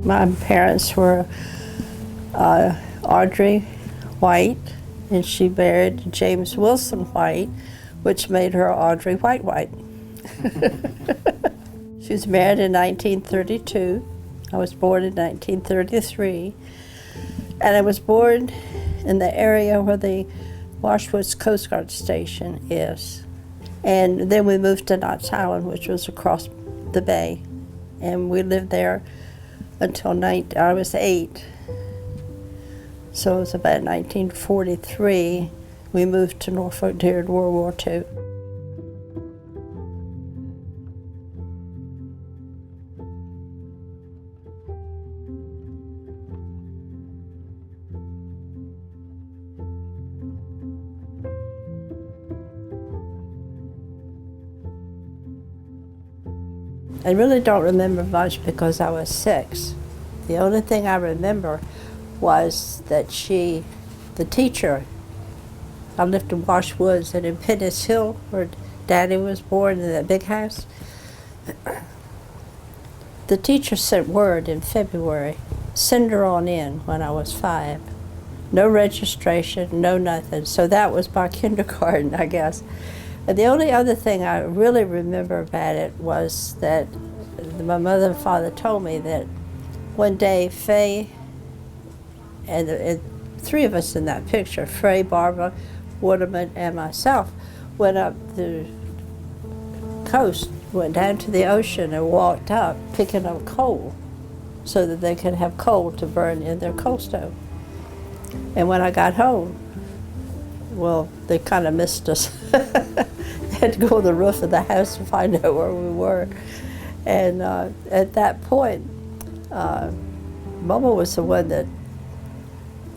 My parents were Audrey White, and she married James Wilson White, which made her Audrey White White. She was married in 1932. I was born in 1933. And I was born in the area where the Washwoods Coast Guard Station is. And then we moved to Knott's Island, which was across the bay. And we lived there until I was 8. So it was about 1943 we moved to Norfolk during World War II. I really don't remember much because I was 6. The only thing I remember was that the teacher, I lived in Washwoods and in Pennis Hill, where Daddy was born in that big house. The teacher sent word in February, send her on in when I was 5. No registration, no nothing. So that was my kindergarten, I guess. And the only other thing I really remember about it was that my mother and father told me that one day Faye and 3 of us in that picture, Frey, Barbara, Waterman, and myself, went up the coast, went down to the ocean and walked up picking up coal so that they could have coal to burn in their coal stove. And when I got home, well, they kind of missed us. Had to go on the roof of the house to find out where we were. And at that point, Mama was the one that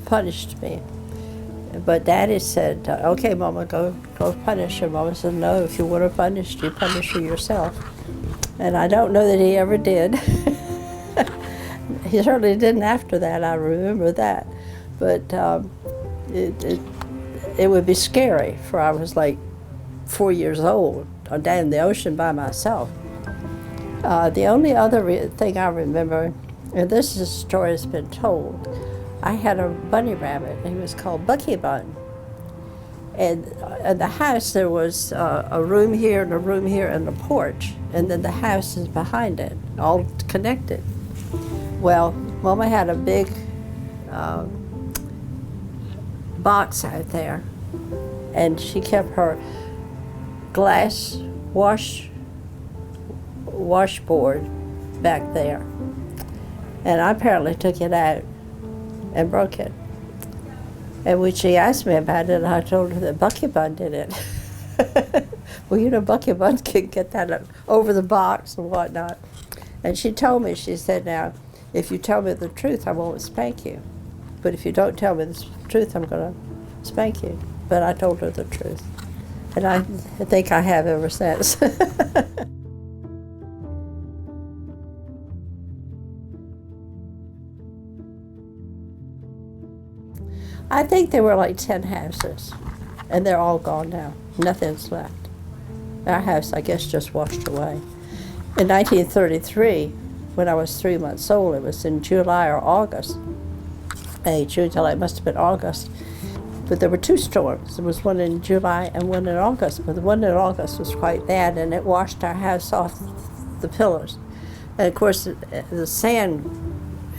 punished me. But Daddy said, okay, Mama, go punish her. Mama said, no, if you want her punished, you punish her yourself. And I don't know that he ever did. He certainly didn't after that, I remember that. But it would be scary, for I was like 4 years old, down in the ocean by myself. The only other thing I remember, and this is a story that's been told, I had a bunny rabbit. He was called Bucky Bun. And in the house there was a room here and a room here and a porch, and then the house is behind it, all connected. Well, Mama had a big box out there, and she kept her glass washboard back there. And I apparently took it out and broke it. And when she asked me about it, I told her that Bucky Bun did it. Well, you know, Bucky Bun can get that up over the box and whatnot. And she told me, she said, now, if you tell me the truth, I won't spank you. But if you don't tell me the truth, I'm going to spank you. But I told her the truth. And I think I have ever since. I think there were like 10 houses, and they're all gone now. Nothing's left. Our house, I guess, just washed away. In 1933, when I was 3 months old, it was in July or August. July, it must have been August. But there were 2 storms. There was one in July and one in August. But the one in August was quite bad, and it washed our house off the pillars. And of course, the sand,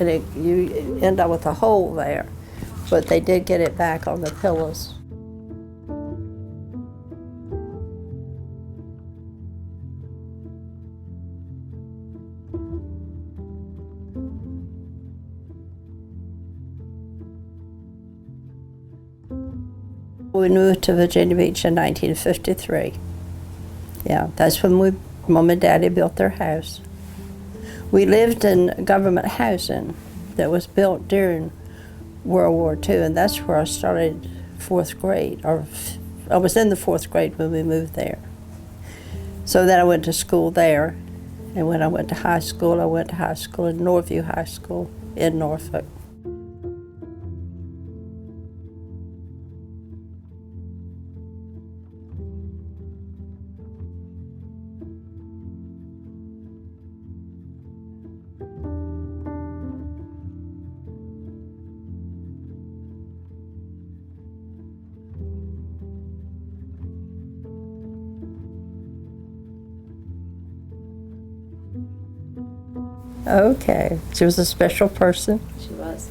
and you end up with a hole there. But they did get it back on the pillars. We moved to Virginia Beach in 1953. Yeah, that's when Mom and Daddy built their house. We lived in government housing that was built during World War II, and that's where I started 4th grade. I was in the 4th grade when we moved there. So then I went to school there, and when I went to high school, I went to high school in Northview High School in Norfolk. Okay. She was a special person. She was.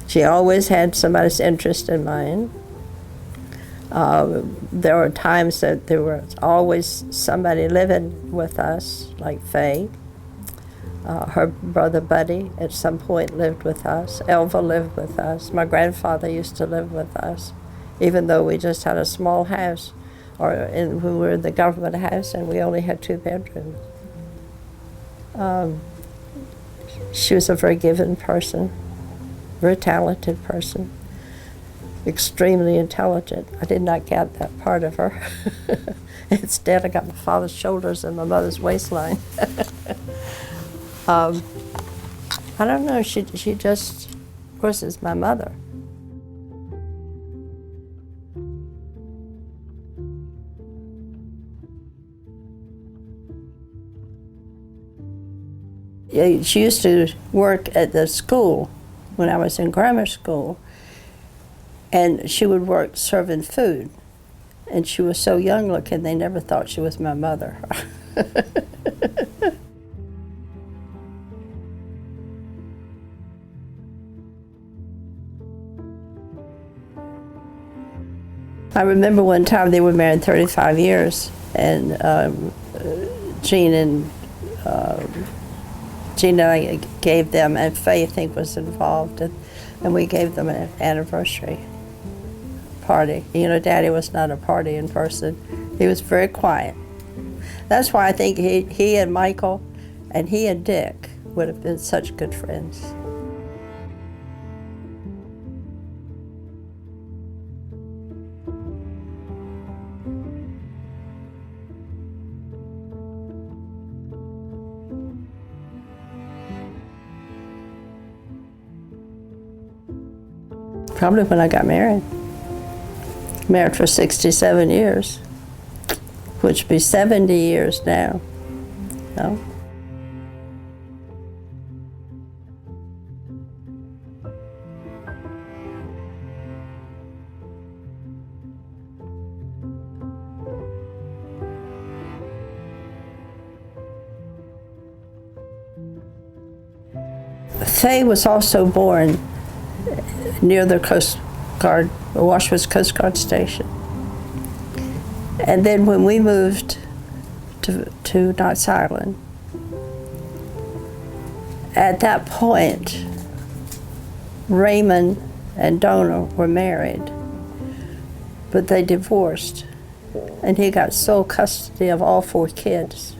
She always had somebody's interest in mind. There were times that there was always somebody living with us, like Faye. Her brother Buddy at some point lived with us. Elva lived with us. My grandfather used to live with us, even though we just had a small house, we were in the government house and we only had 2 bedrooms. She was a very given person, very talented person, extremely intelligent. I did not get that part of her. Instead, I got my father's shoulders and my mother's waistline. I don't know, she just, of course, is my mother. Yeah, she used to work at the school when I was in grammar school, and she would work serving food. And she was so young looking, they never thought she was my mother. I remember one time they were married 35 years, and Gene and I gave them, and Faye, I think, was involved, and we gave them an anniversary party. You know, Daddy was not a party in person. He was very quiet. That's why I think he and Michael and he and Dick would have been such good friends. Probably when I got married. Married for 67 years, which would be 70 years now. No? Faye was also born near the Coast Guard, Washington Coast Guard Station. And then when we moved to Knox Island, at that point, Raymond and Donna were married, but they divorced, and he got sole custody of all 4 kids.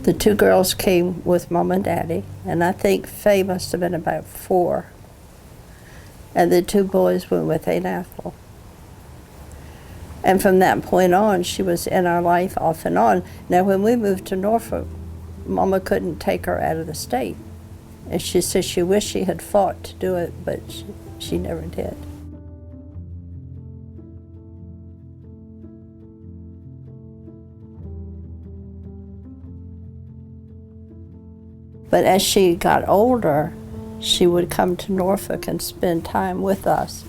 The 2 girls came with Mom and Daddy, and I think Faye must have been about 4. And the 2 boys went with Aunt Ethel. And from that point on, she was in our life off and on. Now, when we moved to Norfolk, Mama couldn't take her out of the state. And she said she wished she had fought to do it, but she never did. But as she got older, she would come to Norfolk and spend time with us.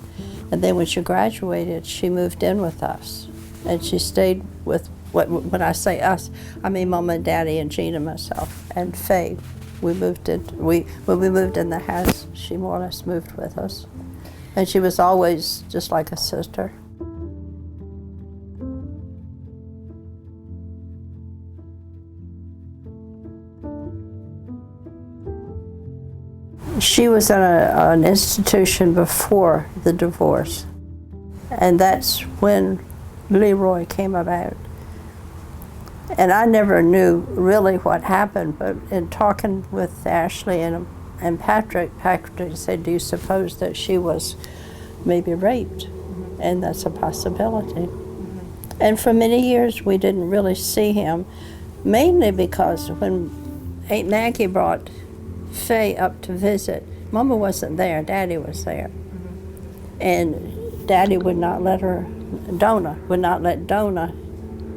And then when she graduated, she moved in with us. And she stayed with, when I say us, I mean Mama and Daddy and Gene and myself and Faye. When we moved in the house, she more or less moved with us. And she was always just like a sister. She was in an institution before the divorce, and that's when Leroy came about. And I never knew really what happened, but in talking with Ashley and Patrick said, "Do you suppose that she was maybe raped?" Mm-hmm. And that's a possibility. Mm-hmm. And for many years we didn't really see him, mainly because when Aunt Maggie brought Faye up to visit, Mama wasn't there, Daddy was there. Mm-hmm. And Daddy would not let Donna would not let Donna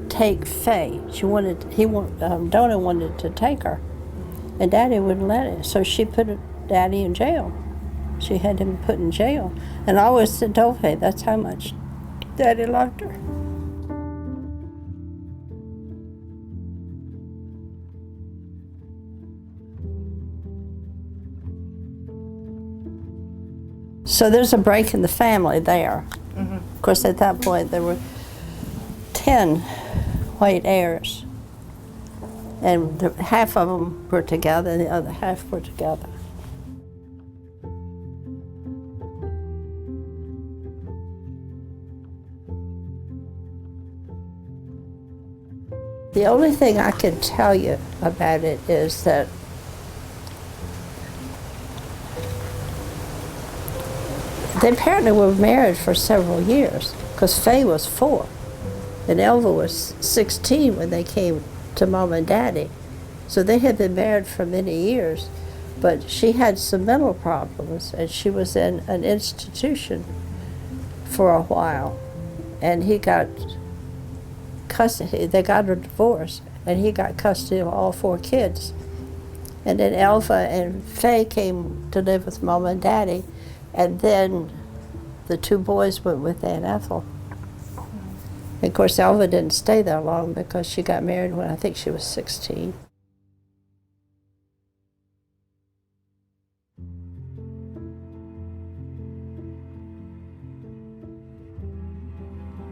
take Faye. Donna wanted to take her, and Daddy wouldn't let it. So she put Daddy in jail. She had him put in jail. And I always told Faye that's how much Daddy loved her. So there's a break in the family there. Mm-hmm. Of course, at that point, there were 10 white heirs. And half of them were together, and the other half were together. The only thing I can tell you about it is that they apparently were married for several years, because Faye was 4, and Elva was 16 when they came to Mom and Daddy. So they had been married for many years, but she had some mental problems, and she was in an institution for a while, and he got custody. They got a divorce, and he got custody of all 4 kids. And then Elva and Faye came to live with Mom and Daddy, and then the 2 boys went with Aunt Ethel. And of course, Elva didn't stay there long because she got married when I think she was 16.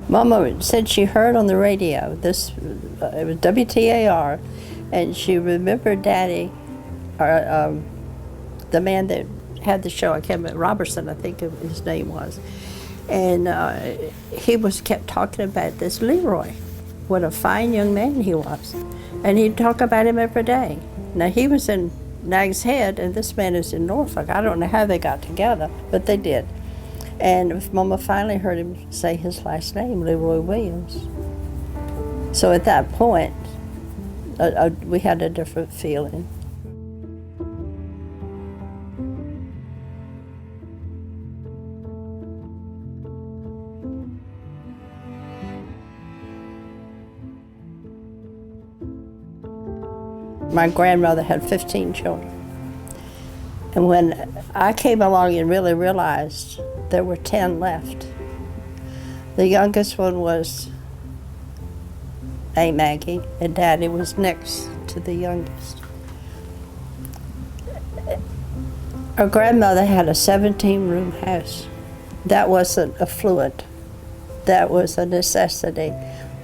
Mama said she heard on the radio, it was WTAR, and she remembered Daddy, or the man that had the show, I can't remember, Robertson, I think his name was. And he kept talking about this Leroy, what a fine young man he was. And he'd talk about him every day. Now he was in Nag's Head, and this man is in Norfolk. I don't know how they got together, but they did. And Mama finally heard him say his last name, Leroy Williams. So at that point, we had a different feeling. My grandmother had 15 children. And when I came along and really realized there were 10 left, the youngest one was Aunt Maggie, and Daddy was next to the youngest. Our grandmother had a 17-room house. That wasn't affluent. That was a necessity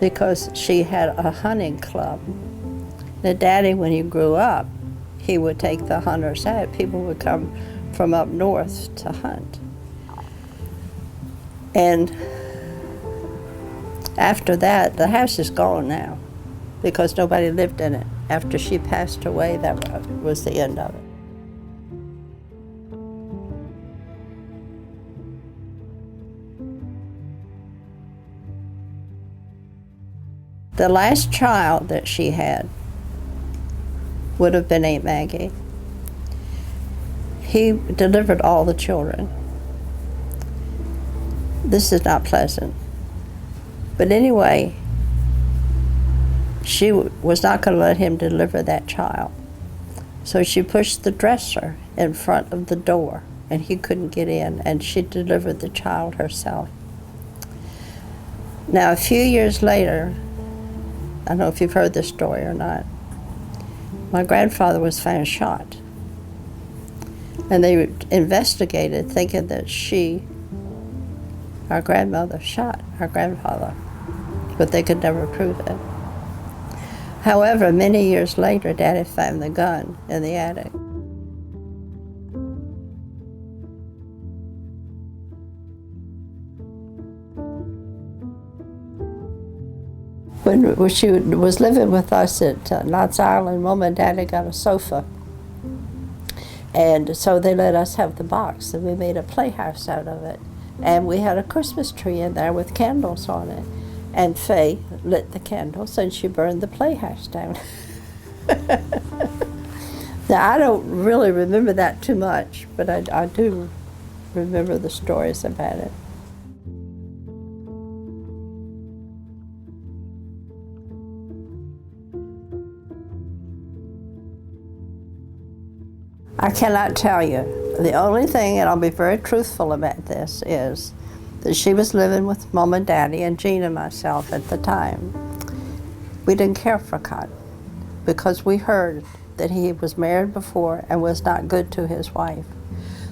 because she had a hunting club. Now, Daddy, when he grew up, he would take the hunters out. People would come from up north to hunt. And after that, the house is gone now because nobody lived in it. After she passed away, that was the end of it. The last child that she had would have been Aunt Maggie. He delivered all the children. This is not pleasant. But anyway, she was not going to let him deliver that child. So she pushed the dresser in front of the door, and he couldn't get in, and she delivered the child herself. Now, a few years later, I don't know if you've heard this story or not, my grandfather was found shot. And they investigated thinking that our grandmother, shot our grandfather, but they could never prove it. However, many years later, Daddy found the gun in the attic. When she was living with us at Knott's Island, Mom and Daddy got a sofa. And so they let us have the box, and we made a playhouse out of it. And we had a Christmas tree in there with candles on it. And Faye lit the candles, and she burned the playhouse down. Now, I don't really remember that too much, but I do remember the stories about it. I cannot tell you. The only thing, and I'll be very truthful about this, is that she was living with Mom and Daddy and Jean and myself at the time. We didn't care for Cotton because we heard that he was married before and was not good to his wife.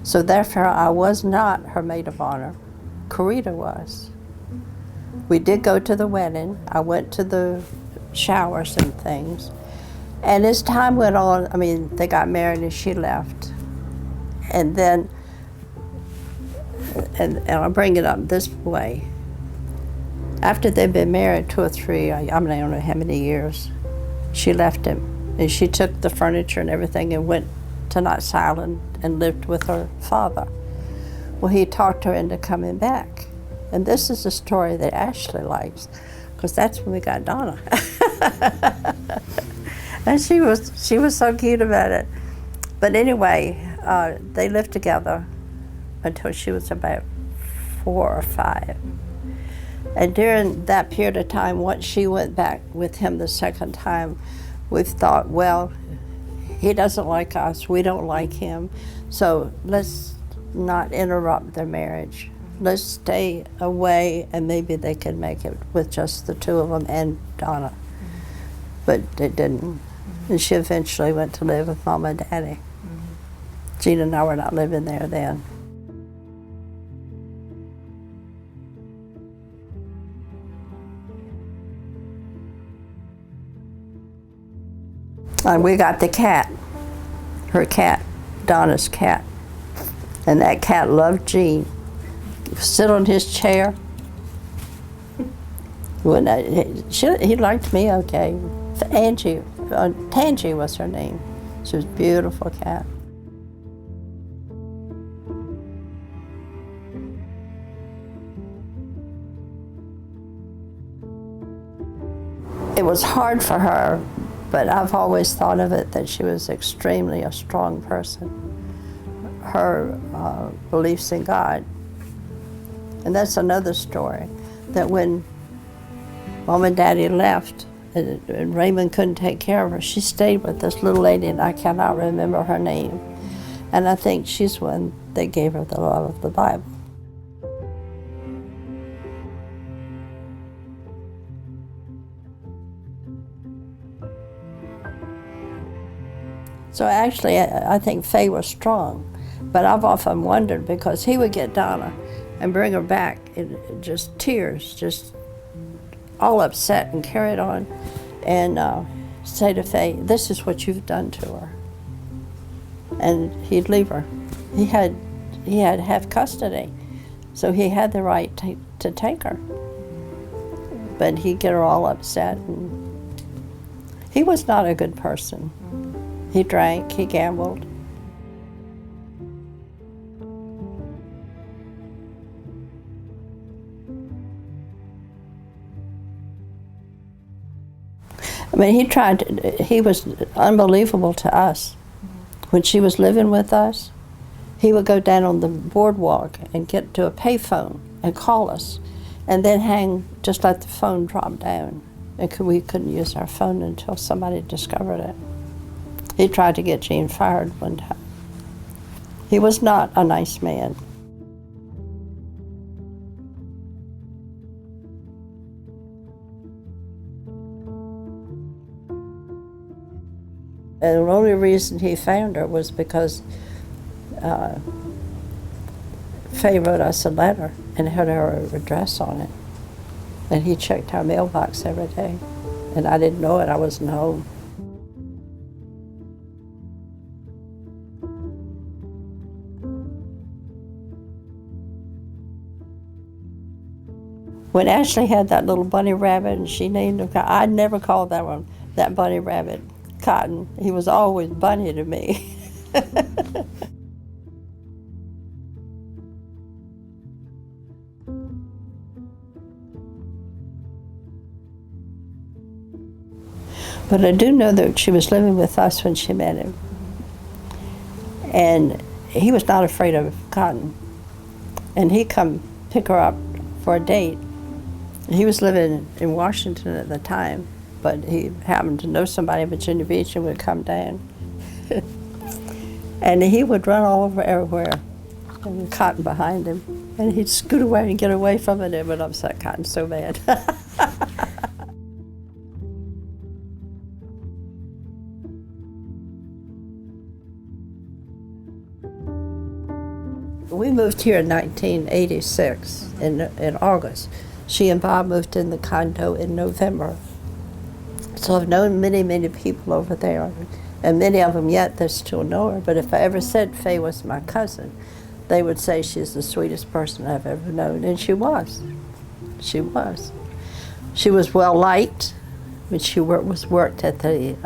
So therefore, I was not her maid of honor. Corita was. We did go to the wedding. I went to the showers and things. And as time went on, I mean, they got married and she left. And then, and I'll bring it up this way. After they'd been married 2 or 3, I don't know how many years, she left him. And she took the furniture and everything and went to Knott's Island and lived with her father. Well, he talked her into coming back. And this is a story that Ashley likes, because that's when we got Donna. And she was so cute about it. But anyway, they lived together until she was about 4 or 5. And during that period of time, once she went back with him the second time, we thought, well, he doesn't like us, we don't like him, so let's not interrupt their marriage. Let's stay away, and maybe they could make it with just the 2 of them and Donna. But it didn't. And she eventually went to live with Mom and Daddy. Gene and I were not living there then. And we got the cat, her cat, Donna's cat. And that cat loved Gene. Sit on his chair. He liked me okay. Angie, Tangie was her name. She was a beautiful cat. It was hard for her, but I've always thought of it that she was extremely a strong person. Her beliefs in God. And that's another story, that when Mom and Daddy left and Raymond couldn't take care of her, she stayed with this little lady, and I cannot remember her name. And I think she's one that gave her the love of the Bible. So actually, I think Faye was strong, but I've often wondered, because he would get Donna and bring her back in just tears, just all upset, and carried on, and say to Faye, "This is what you've done to her." And he'd leave her. He had half custody, so he had the right to take her. But he'd get her all upset, and he was not a good person. He drank, he gambled. I mean, he was unbelievable to us. When she was living with us, he would go down on the boardwalk and get to a payphone and call us, and then hang, just let the phone drop down. And we couldn't use our phone until somebody discovered it. He tried to get Gene fired one time. He was not a nice man. And the only reason he found her was because Faye wrote us a letter and had her address on it. And he checked our mailbox every day. And I didn't know it, I wasn't home. When Ashley had that little bunny rabbit and she named him, I'd never called that bunny rabbit Cotton. He was always Bunny to me. But I do know that she was living with us when she met him. And he was not afraid of Cotton. And he'd come pick her up for a date. He was living in Washington at the time, but he happened to know somebody in Virginia Beach and would come down. And he would run all over everywhere, and Cotton behind him. And he'd scoot away and get away from it. It would upset Cotton so bad. We moved here in 1986, in August. She and Bob moved in the condo in November. So I've known many, many people over there, and many of them yet that still know her. But if I ever said Faye was my cousin, they would say she's the sweetest person I've ever known, and she was. She was. She was well liked. When she worked at the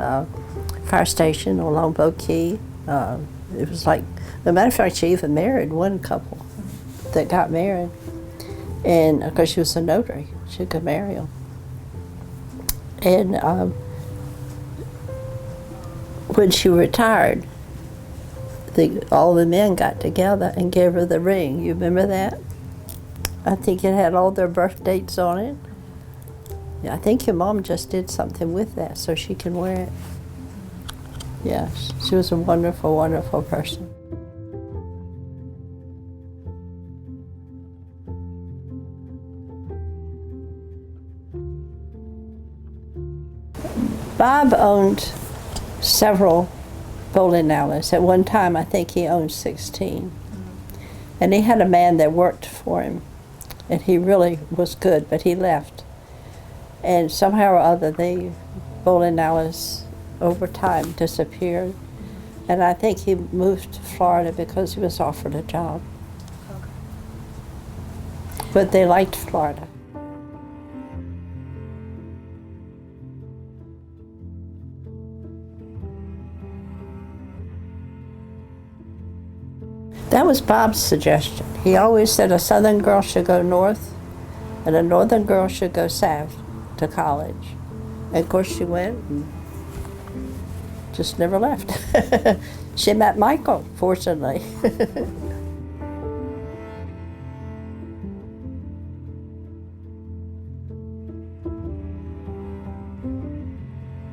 fire station on Longboat Key. It was like, as a matter of fact, she even married one couple that got married. And of course she was a notary, she could marry him. And when she retired, all the men got together and gave her the ring. You remember that? I think it had all their birth dates on it. I think your mom just did something with that so she can wear it. Yeah, she was a wonderful, wonderful person. Bob owned several bowling alleys. At one time, I think he owned 16. And he had a man that worked for him, and he really was good, but he left. And somehow or other, the bowling alleys over time disappeared. And I think he moved to Florida because he was offered a job. Okay. But they liked Florida. That was Bob's suggestion. He always said a southern girl should go north and a northern girl should go south to college. And of course she went and just never left. She met Michael, fortunately.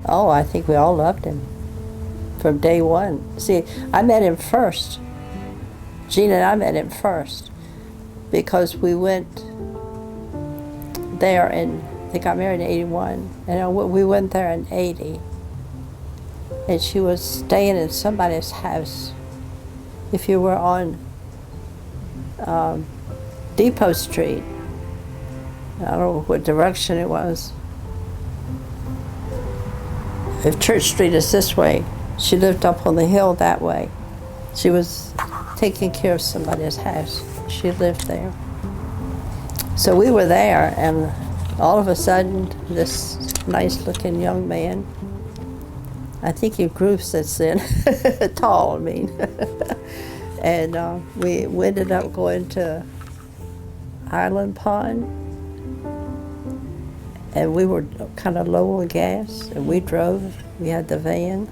Oh, I think we all loved him from day one. See, I met him first. Gene and I met him first because we went there and they got married in 81, and we went there in 80. And she was staying in somebody's house. If you were on Depot Street, I don't know what direction it was. If Church Street is this way, she lived up on the hill that way. She was taking care of somebody's house. She lived there. So we were there, and all of a sudden, this nice-looking young man, I think he grew since then, tall, I mean. And we ended up going to Island Pond, and we were kind of low on gas, and we drove. We had the van.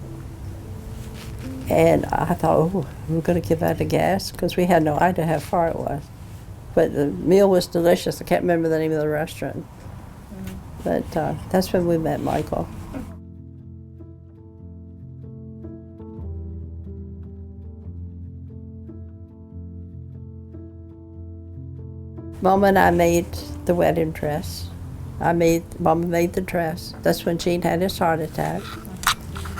And I thought, oh, we're going to give out the gas, because we had no idea how far it was. But the meal was delicious. I can't remember the name of the restaurant. But that's when we met Michael. Mama and I made the wedding dress. Mama made the dress. That's when Gene had his heart attack.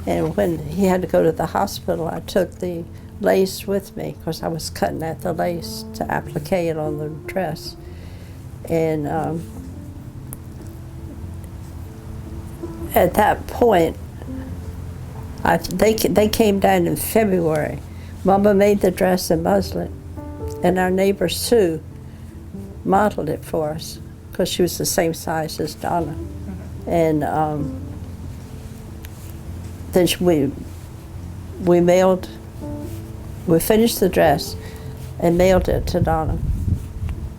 And when he had to go to the hospital, I took the lace with me because I was cutting at the lace to applique it on the dress. And at that point, they came down in February. Mama made the dress in muslin, and our neighbor Sue modeled it for us because she was the same size as Donna. Mm-hmm. And then we finished the dress and mailed it to Donna.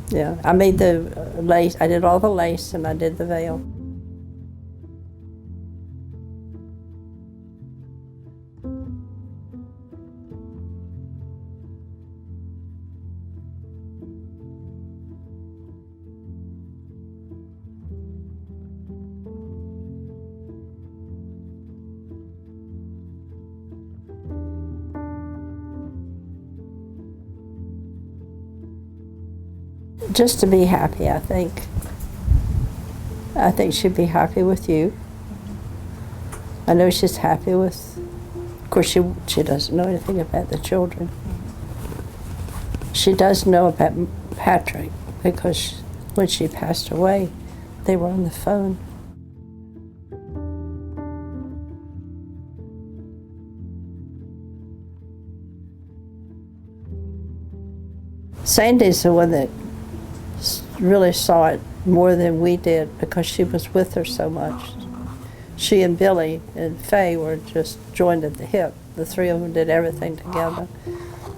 Yeah, I made the lace, I did all the lace, and I did the veil. Just to be happy, I think. I think she'd be happy with you. I know she's happy with, of course she doesn't know anything about the children. She does know about Patrick because when she passed away, they were on the phone. Sandy's the one that really saw it more than we did because she was with her so much. She and Billy and Faye were just joined at the hip. The three of them did everything together.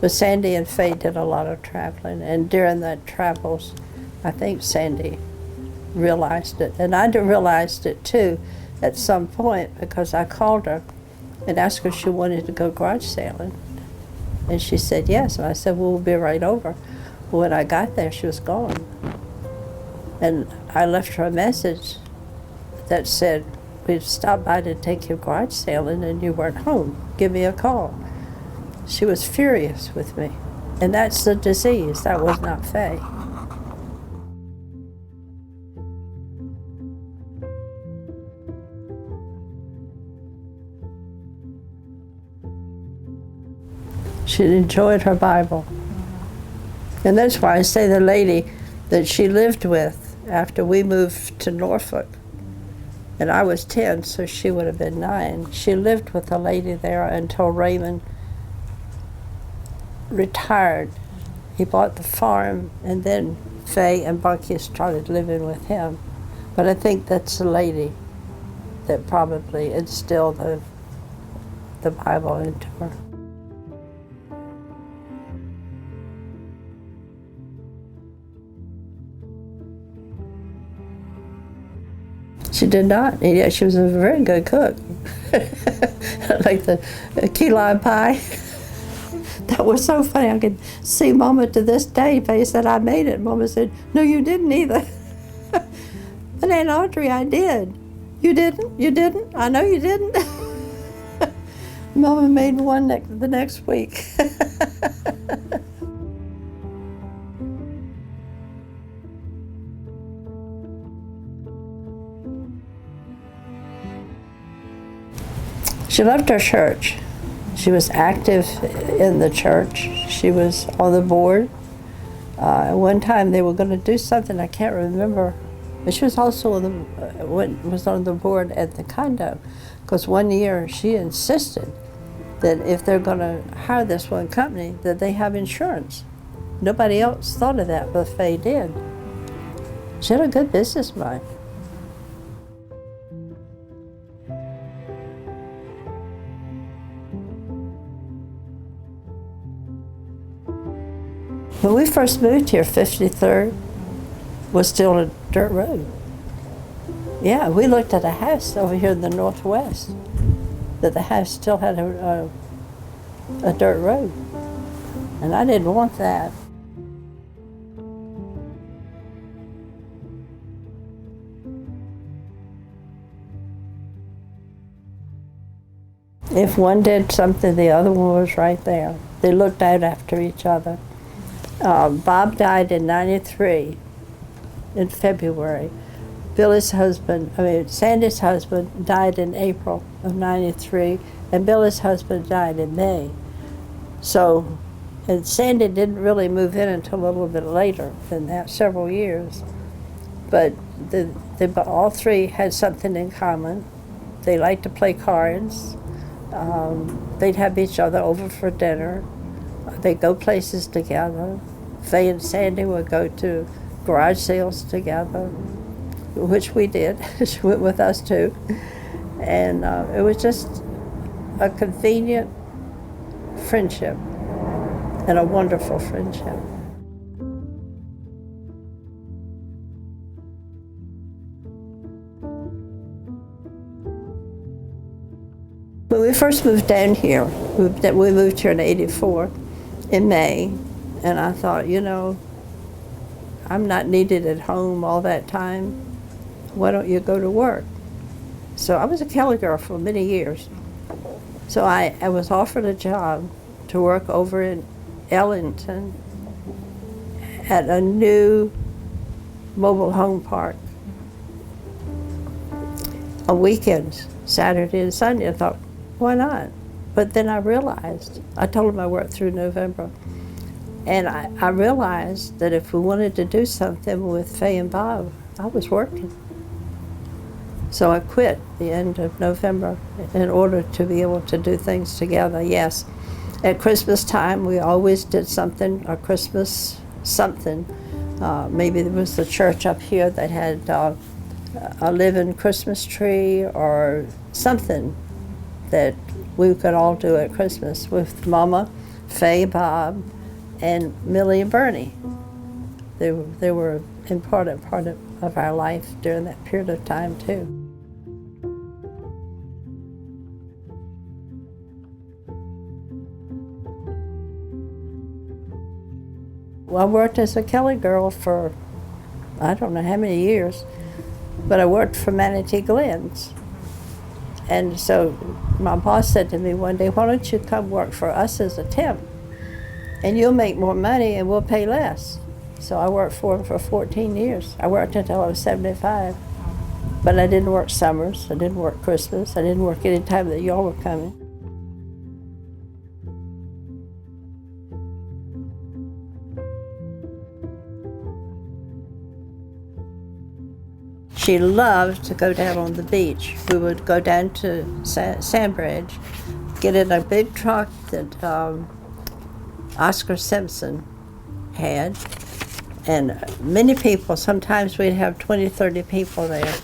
But Sandy and Faye did a lot of traveling, and during that travels, I think Sandy realized it. And I realized it too at some point because I called her and asked her if she wanted to go garage sailing. And she said yes, and I said, well, we'll be right over. When I got there, she was gone. And I left her a message that said, we'd stopped by to take you garage sailing and you weren't home. Give me a call. She was furious with me. And that's the disease. That was not Faye. She enjoyed her Bible. And that's why I say the lady that she lived with after we moved to Norfolk, and I was 10, so she would have been 9. She lived with a lady there until Raymond retired. He bought the farm, and then Faye and Bucky started living with him. But I think that's the lady that probably instilled the Bible into her. She did not, and yet she was a very good cook. Like the key lime pie. That was so funny. I could see Mama to this day. Faye said, I made it. Mama said, no, you didn't either. But Aunt Audrey, I did. You didn't? You didn't? I know you didn't. Mama made one the next week. She loved her church. She was active in the church. She was on the board. One time they were going to do something, I can't remember. But she was also on the board at the condo, because one year she insisted that if they're going to hire this one company, that they have insurance. Nobody else thought of that, but Faye did. She had a good business mind. When we first moved here, 53rd was still a dirt road. Yeah, we looked at a house over here in the northwest, that the house still had a dirt road. And I didn't want that. If one did something, the other one was right there. They looked out after each other. Bob died in '93, in February. Sandy's husband died in April of '93, and Billy's husband died in May. So, and Sandy didn't really move in until a little bit later than that, several years. But all three had something in common. They liked to play cards. They'd have each other over for dinner. They'd go places together. Faye and Sandy would go to garage sales together, which we did. She went with us too. And it was just a convenient friendship and a wonderful friendship. When we first moved down here, we moved here in '84, in May, and I thought, you know, I'm not needed at home all that time. Why don't you go to work? So I was a Kelly girl for many years. So I was offered a job to work over in Ellington at a new mobile home park on weekends, Saturday and Sunday. I thought, why not? But then I realized, I told him I worked through November. And I realized that if we wanted to do something with Faye and Bob, I was working. So I quit the end of November in order to be able to do things together. Yes, at Christmas time, we always did something, a Christmas something. Maybe there was the church up here that had a living Christmas tree or something that we could all do at Christmas with Mama, Faye, Bob, and Millie and Bernie. They were an important part of our life during that period of time, too. Well, I worked as a Kelly girl for, I don't know how many years, but I worked for Manatee Glens. And so my boss said to me one day, why don't you come work for us as a temp? And you'll make more money and we'll pay less. So I worked for him for 14 years. I worked until I was 75. But I didn't work summers, I didn't work Christmas, I didn't work any time that y'all were coming. She loved to go down on the beach. We would go down to Sandbridge, get in a big truck that Oscar Simpson had, and many people, sometimes we'd have 20, 30 people there.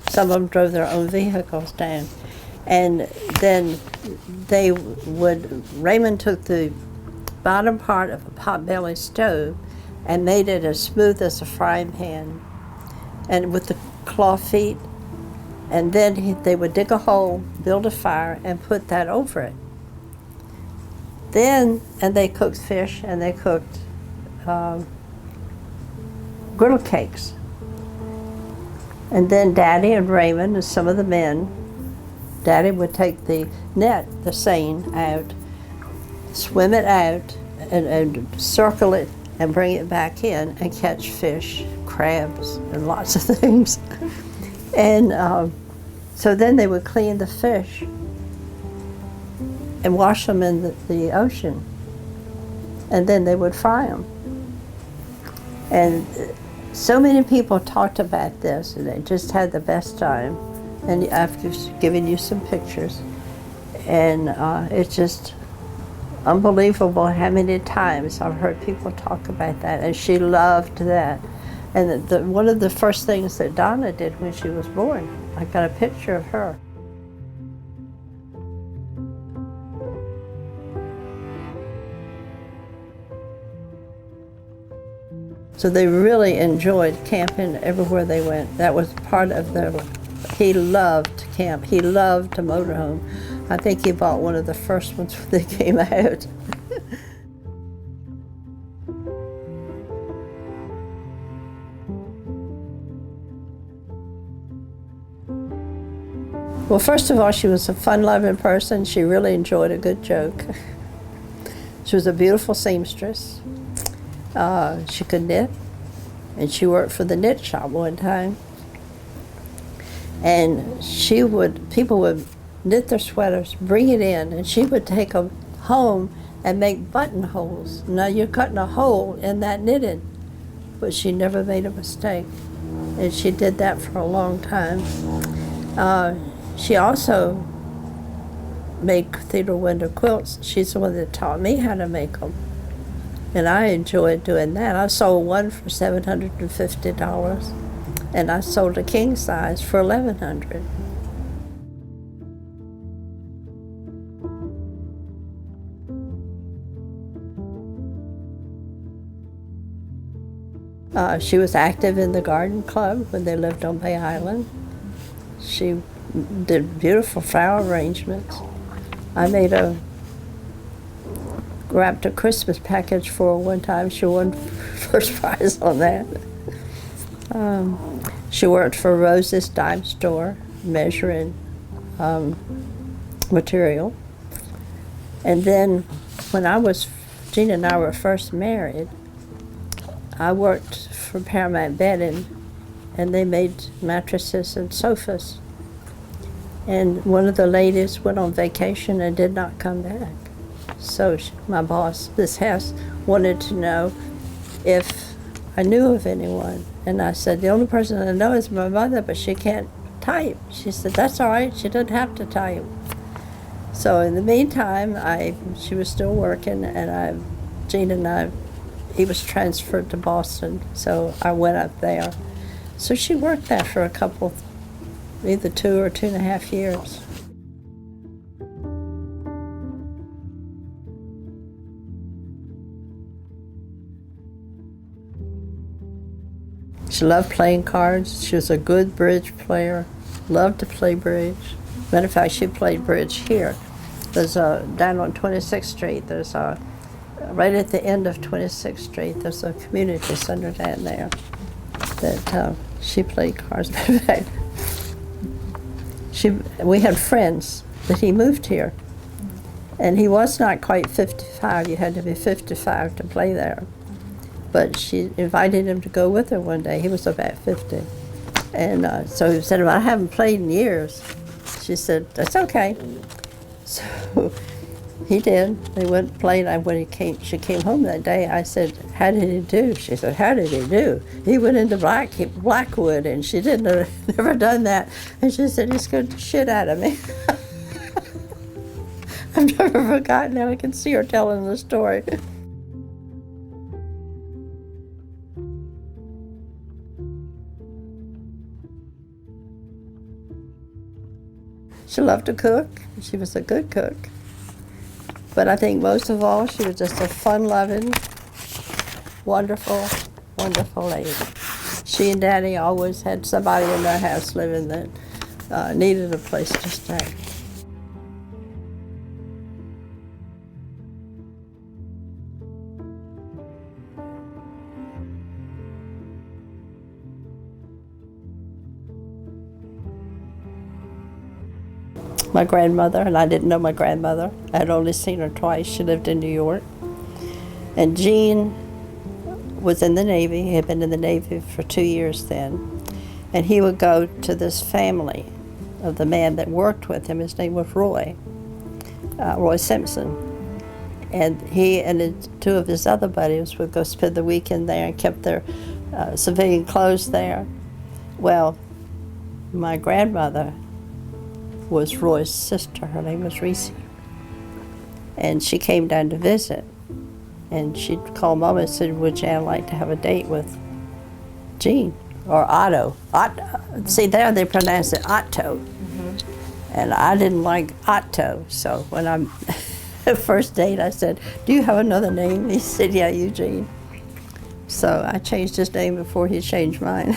Some of them drove their own vehicles down. And then Raymond took the bottom part of a potbelly stove and made it as smooth as a frying pan, and with the claw feet, and then they would dig a hole, build a fire, and put that over it. And they cooked fish, and they cooked griddle cakes. And then Daddy and Raymond and some of the men, Daddy would take the net, the seine, out, swim it out, and circle it, and bring it back in and catch fish, crabs, and lots of things. And so then they would clean the fish and wash them in the ocean. And then they would fry them. And so many people talked about this, and they just had the best time. And I've just given you some pictures. And it's just unbelievable how many times I've heard people talk about that, and she loved that. And one of the first things that Donna did when she was born, I got a picture of her. So they really enjoyed camping everywhere they went. That was part of their life. He loved to camp. He loved to motorhome. I think he bought one of the first ones when they came out. Well, first of all, she was a fun-loving person. She really enjoyed a good joke. She was a beautiful seamstress. She could knit, and she worked for the knit shop one time. And people would knit their sweaters, bring it in, and she would take them home and make buttonholes. Now you're cutting a hole in that knitting, but she never made a mistake. And she did that for a long time. She also made cathedral window quilts. She's the one that taught me how to make them. And I enjoyed doing that. I sold one for $750, and I sold a king size for $1,100. She was active in the garden club when they lived on Bay Island. She did beautiful flower arrangements. I wrapped a Christmas package for her one time. She won first prize on that. She worked for Rose's dime store, measuring material. And then when Gina and I were first married, I worked for Paramount Bedding, and they made mattresses and sofas. And one of the ladies went on vacation and did not come back. So my boss, this house wanted to know if I knew of anyone. And I said, the only person I know is my mother, but she can't type. She said, that's all right, she doesn't have to type. So in the meantime, she was still working, and Gene and I, he was transferred to Boston, so I went up there. So she worked there for a couple, either 2 or 2.5 years. She loved playing cards. She was a good bridge player, loved to play bridge. Matter of fact, she played bridge here. There's down on 26th Street, there's right at the end of 26th Street, there's a community center down there that she played cards. Matter of fact, we had friends that he moved here. And he was not quite 55. You had to be 55 to play there. But she invited him to go with her one day. He was about 50. And so he said, well, I haven't played in years. She said, that's okay. So he did. They went and played. When she came home that day, I said, how did he do? She said, how did he do? He went into Blackwood, and she didn't have never done that. And she said, he scared the shit out of me. I've never forgotten how I can see her telling the story. She loved to cook. She was a good cook. But I think most of all, she was just a fun-loving, wonderful, wonderful lady. She and Daddy always had somebody in their house living that needed a place to stay. My grandmother, and I didn't know my grandmother. I had only seen her twice. She lived in New York. And Gene was in the Navy. He had been in the Navy for 2 years then. And he would go to this family of the man that worked with him. His name was Roy Simpson. And he and two of his other buddies would go spend the weekend there and kept their civilian clothes there. Well, my grandmother was Roy's sister. Her name was Reese. And she came down to visit. And she'd call Mama and said, would Jan like to have a date with Gene? Or Otto. See, there they pronounce it Otto. Mm-hmm. And I didn't like Otto. So when I'm first date, I said, do you have another name? He said, yeah, Eugene. So I changed his name before he changed mine.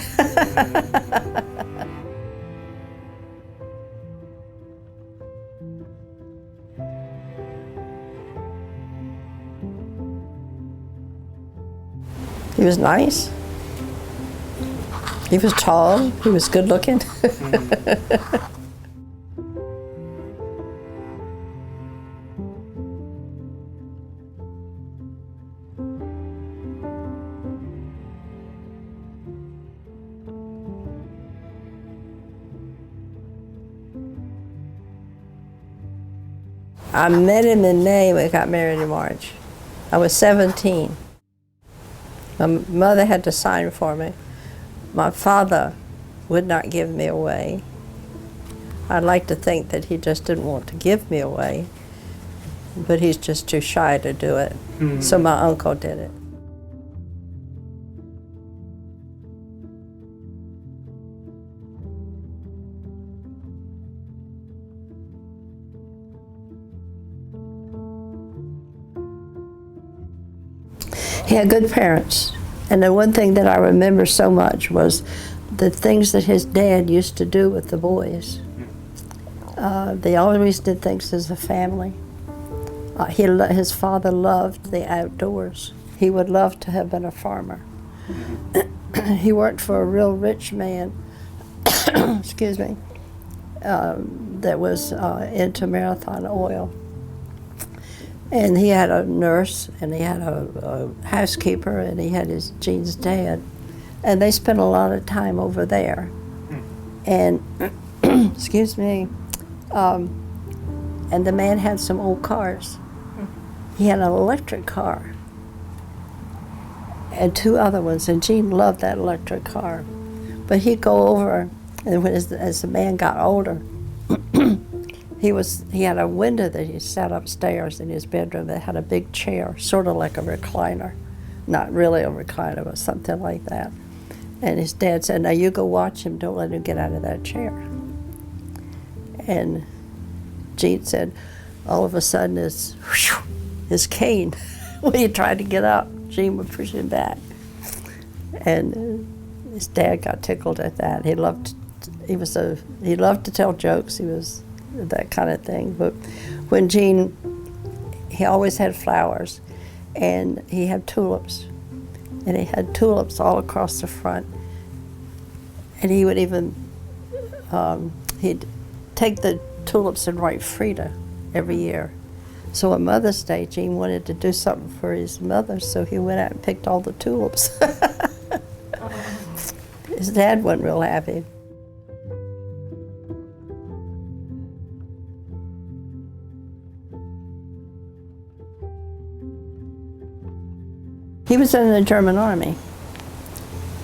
He was nice. He was tall. He was good looking. I met him in May. We got married in March. I was 17. My mother had to sign for me. My father would not give me away. I'd like to think that he just didn't want to give me away, but he's just too shy to do it. Mm-hmm. So my uncle did it. He had good parents. And the one thing that I remember so much was the things that his dad used to do with the boys. They always did things as a family. His father loved the outdoors. He would love to have been a farmer. He worked for a real rich man, excuse me, that was into Marathon Oil. And he had a nurse, and he had a housekeeper, and he had Gene's dad. And they spent a lot of time over there. And, excuse me, and the man had some old cars. He had an electric car. and 2 other ones, and Gene loved that electric car. But he'd go over, and as the man got older, he had a window that he sat upstairs in his bedroom that had a big chair, sort of like a recliner. Not really a recliner, but something like that. And his dad said, now you go watch him, don't let him get out of that chair. And Gene said, all of a sudden his cane, when he tried to get up, Gene would push him back. And his dad got tickled at that. He loved to tell jokes. He was that kind of thing. But when Gene, he always had flowers, and he had tulips, and he had tulips all across the front. And he would even, he'd take the tulips and write Frida every year. So on Mother's Day, Gene wanted to do something for his mother, so he went out and picked all the tulips. His dad wasn't real happy. He was in the German army,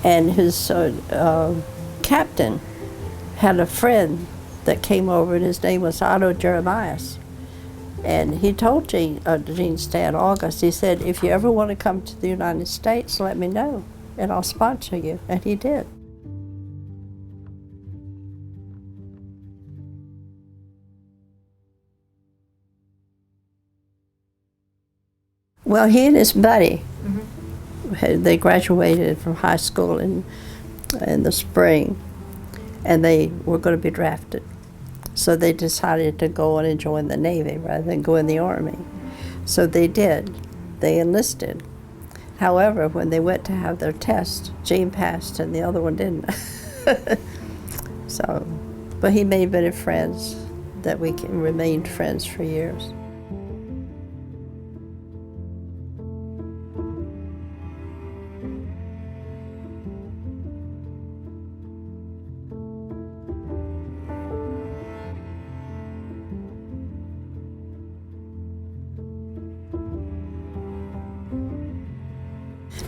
and his captain had a friend that came over, and his name was Otto Jeremias. And he told Gene's dad, August, he said, if you ever want to come to the United States, let me know, and I'll sponsor you. And he did. Well, he and his buddy, they graduated from high school in the spring, and they were going to be drafted. So they decided to go on and join the Navy rather than go in the Army. So they did. They enlisted. However, when they went to have their test, Gene passed and the other one didn't. So, but he made many friends that we remained friends for years.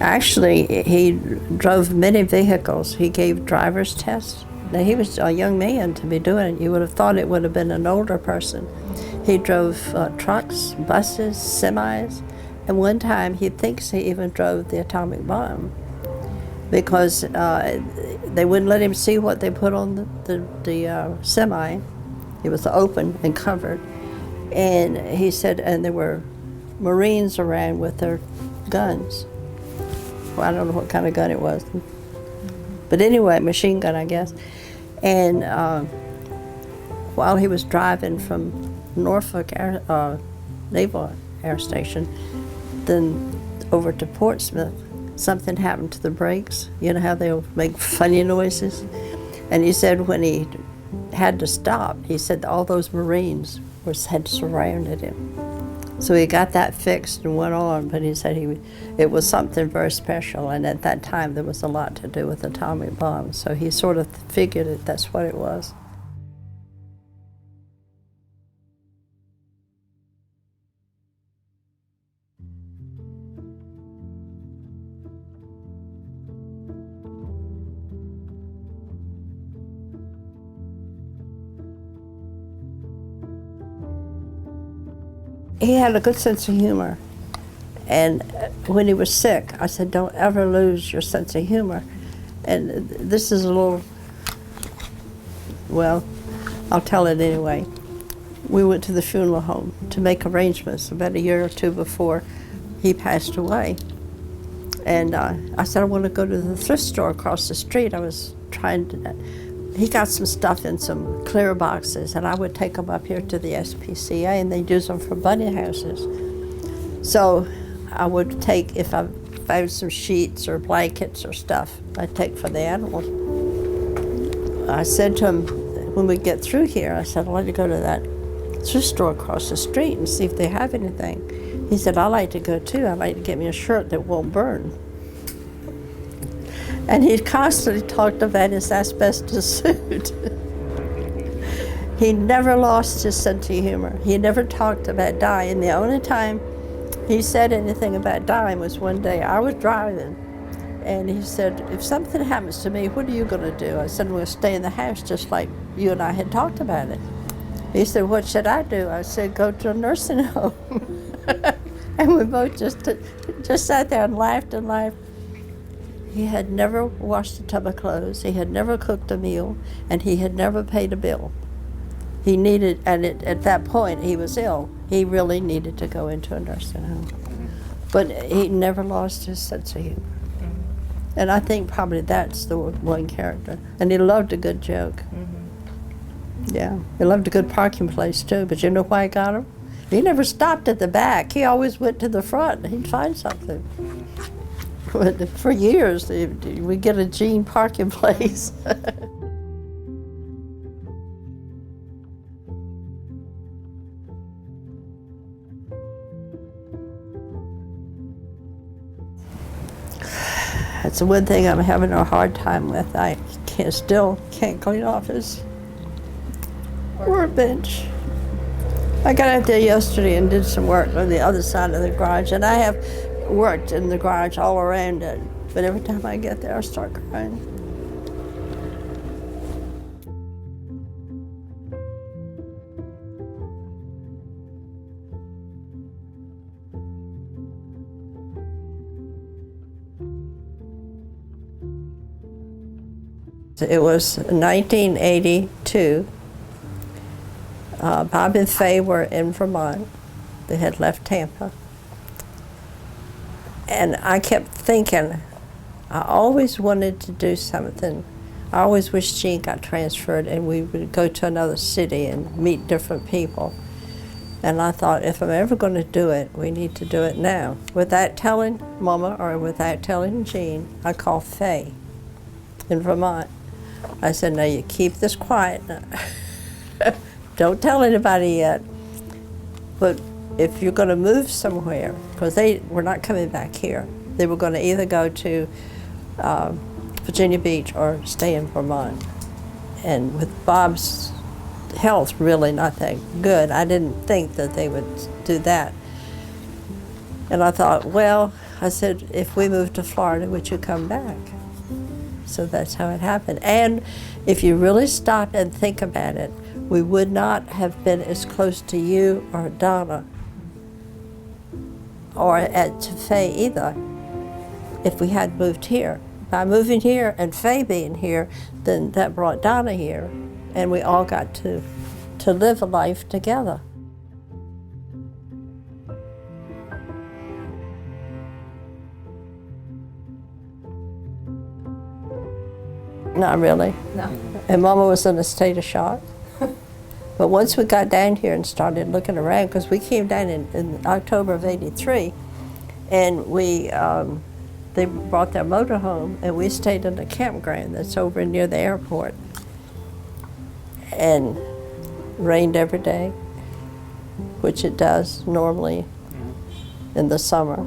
Actually, he drove many vehicles. He gave driver's tests. Now, he was a young man to be doing it. You would have thought it would have been an older person. He drove trucks, buses, semis, and one time he thinks he even drove the atomic bomb because they wouldn't let him see what they put on the semi. It was open and covered. And he said, and there were Marines around with their guns. Well, I don't know what kind of gun it was. But anyway, machine gun, I guess. And while he was driving from Norfolk Naval Air Station, then over to Portsmouth, something happened to the brakes. You know how they'll make funny noises? And he said when he had to stop, he said all those Marines had surrounded him. So he got that fixed and went on, but he said it was something very special, and at that time there was a lot to do with atomic bombs, so he sort of figured that's what it was. He had a good sense of humor, and when he was sick, I said, don't ever lose your sense of humor. And this is a little, well, I'll tell it anyway. We went to the funeral home to make arrangements about a year or two before he passed away. And I said, I want to go to the thrift store across the street. I was trying to, he got some stuff in some clear boxes, and I would take them up here to the SPCA, and they'd use them for bunny houses. So I would take, if I found some sheets or blankets or stuff, I'd take for the animals. I said to him, when we get through here, I said, I'd like to go to that thrift store across the street and see if they have anything. He said, I'd like to go too. I'd like to get me a shirt that won't burn. And he constantly talked about his asbestos suit. He never lost his sense of humor. He never talked about dying. The only time he said anything about dying was one day I was driving, And he said, if something happens to me, what are you going to do? I said, we'll stay in the house just like you and I had talked about it. He said, what should I do? I said, go to a nursing home. And we both just sat there and laughed and laughed. He had never washed a tub of clothes. He had never cooked a meal, and he had never paid a bill. He needed, and at that point he was ill. He really needed to go into a nursing home. But he never lost his sense of humor. And I think probably that's the one character. And he loved a good joke. Yeah, he loved a good parking place too, but you know why I got him? He never stopped at the back. He always went to the front. He'd find something. But for years, we'd get a Gene parking place. That's the one thing I'm having a hard time with. I still can't clean off his workbench. I got out there yesterday and did some work on the other side of the garage, and I have worked in the garage all around it, but every time I get there I start crying. It was 1982. Bob and Faye were in Vermont. They had left Tampa. And I kept thinking, I always wanted to do something. I always wished Gene got transferred and we would go to another city and meet different people. And I thought, if I'm ever going to do it, we need to do it now. Without telling Mama or without telling Gene, I called Faye in Vermont. I said, now you keep this quiet. Don't tell anybody yet. But if you're going to move somewhere, because they were not coming back here, they were going to either go to Virginia Beach or stay in Vermont. And with Bob's health really not that good, I didn't think that they would do that. And I thought, well, I said, if we moved to Florida, would you come back? So that's how it happened. And if you really stop and think about it, we would not have been as close to you or Donna or to Faye either if we had moved here. By moving here and Faye being here, then that brought Donna here, and we all got to live a life together. Not really. No. And Mama was in a state of shock. But once we got down here and started looking around, because we came down in October of '83, and they brought their motorhome, and we stayed in a campground that's over near the airport. And rained every day, which it does normally in the summer.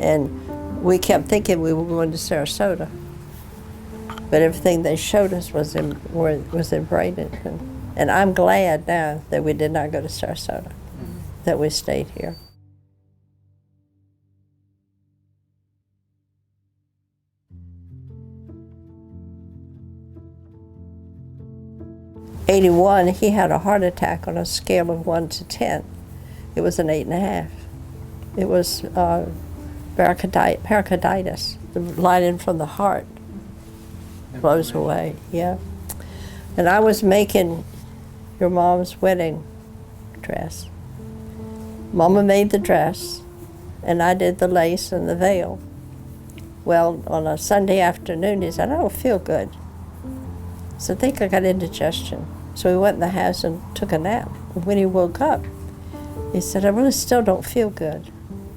And we kept thinking we were going to Sarasota, but everything they showed us was in Bradenton. And I'm glad now that we did not go to Sarasota, that we stayed here. '81, he had a heart attack on a scale of 1 to 10. It was an 8.5. It was pericarditis. The lining from the heart blows away, yeah. And I was making your mom's wedding dress. Mama made the dress, and I did the lace and the veil. Well, on a Sunday afternoon, he said, I don't feel good. So I think I got indigestion. So we went in the house and took a nap. And when he woke up, he said, I really still don't feel good.